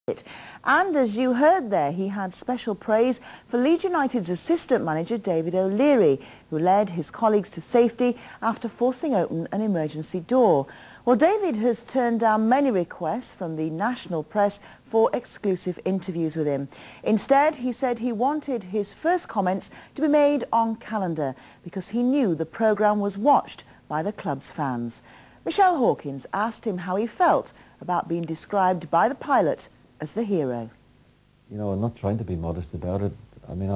And as you heard there, he had special praise for Leeds United's assistant manager David O'Leary, who led his colleagues to safety after forcing open an emergency door. Well, David has turned down many requests from the national press for exclusive interviews with him. Instead, he said he wanted his first comments to be made on calendar because he knew the programme was watched by the club's fans. Michelle Hawkins asked him how he felt about being described by the pilot as the hero. You know, I'm not trying to be modest about it. I mean,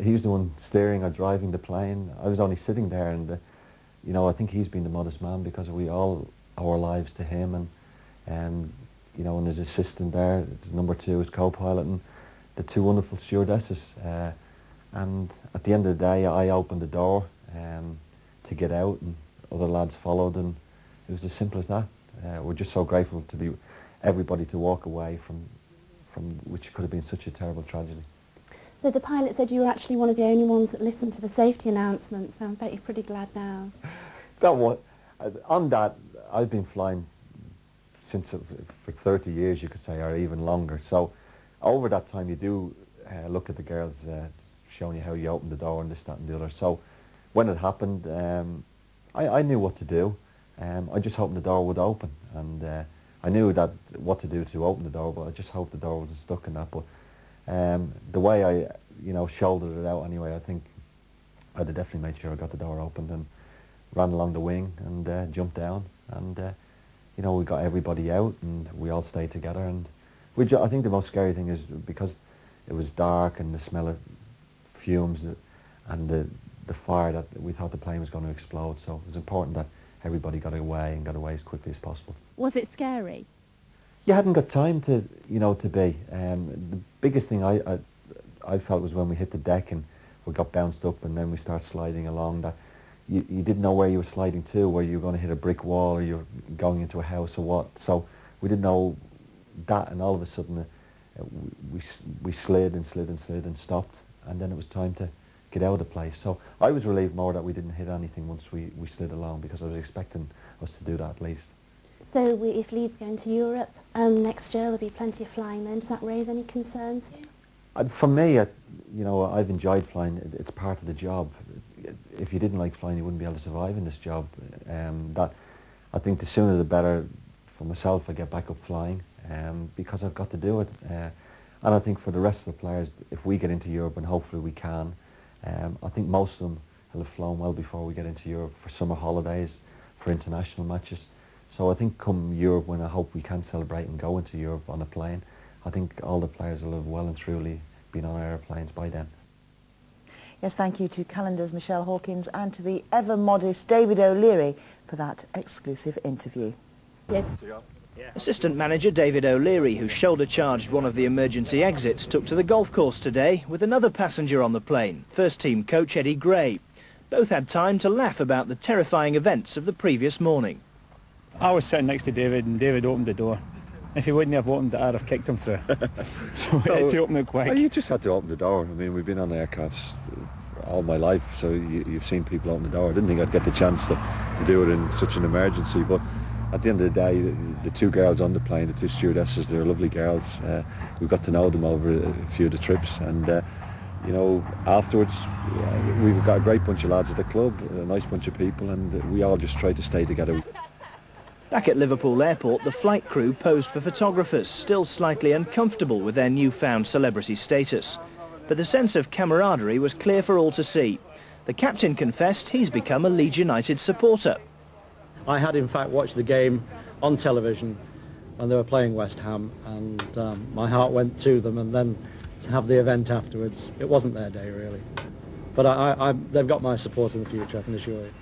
he was the one steering or driving the plane. I was only sitting there, and you know, I think he's been the modest man because we all owe our lives to him, and you know, and his assistant there, his number two, his co-pilot, and the two wonderful stewardesses. And at the end of the day, I opened the door to get out, and other lads followed, and it was as simple as that. We're just so grateful to be everybody to walk away from which could have been such a terrible tragedy. So the pilot said you were actually one of the only ones that listened to the safety announcements, so I bet you're pretty glad now. On that, I've been flying since for 30 years, you could say, or even longer. So over that time you do look at the girls showing you how you open the door and this, that and the other. So when it happened, I knew what to do. I just hoped the door would open, and I knew what to do to open the door, but I just hoped the door wasn't stuck in that. But the way I, you know, shouldered it out anyway, I think I'd have definitely made sure I got the door opened and ran along the wing and jumped down, and you know, we got everybody out and we all stayed together. And I think the most scary thing is because it was dark and the smell of fumes and the fire, that we thought the plane was going to explode. So it was important that everybody got away and got away as quickly as possible. Was it scary? You hadn't got time to, you know, to be. The biggest thing I felt was when we hit the deck and we got bounced up and then we started sliding along, that you didn't know where you were sliding to, where you were going to hit a brick wall or you were going into a house or what. So we didn't know that, and all of a sudden we slid and slid and slid and stopped, and then it was time to get out of the place. So I was relieved more that we didn't hit anything once we slid along, because I was expecting us to do that at least. So if Leeds go into Europe next year, there'll be plenty of flying then. Does that raise any concerns? For me, you know, I've enjoyed flying. It's part of the job. If you didn't like flying, you wouldn't be able to survive in this job. That, I think the sooner the better for myself I get back up flying, because I've got to do it. And I think for the rest of the players, if we get into Europe, and hopefully we can, I think most of them will have flown well before we get into Europe for summer holidays, for international matches. So I think come Europe, when I hope we can celebrate and go into Europe on a plane, I think all the players will have well and truly been on airplanes by then. Yes, thank you to Calendar's Michelle Hawkins and to the ever-modest David O'Leary for that exclusive interview. Yes. Assistant manager David O'Leary, who shoulder-charged one of the emergency exits, took to the golf course today with another passenger on the plane, first-team coach Eddie Gray. Both had time to laugh about the terrifying events of the previous morning. I was sitting next to David, and David opened the door. If he wouldn't have opened it, I'd have kicked him through. So I had to open it quick. Well, you just had to open the door. I mean, we've been on aircrafts all my life, so you've seen people open the door. I didn't think I'd get the chance to do it in such an emergency, but at the end of the day, the two girls on the plane, the two stewardesses, they're lovely girls. We've got to know them over a few of the trips, and you know, afterwards we've got a great bunch of lads at the club, a nice bunch of people, and we all just try to stay together. Back at Liverpool Airport, the flight crew posed for photographers, still slightly uncomfortable with their newfound celebrity status. But the sense of camaraderie was clear for all to see. The captain confessed he's become a Leeds United supporter. I had in fact watched the game on television when they were playing West Ham, and my heart went to them, and then to have the event afterwards, it wasn't their day really. But they've got my support in the future, I can assure you.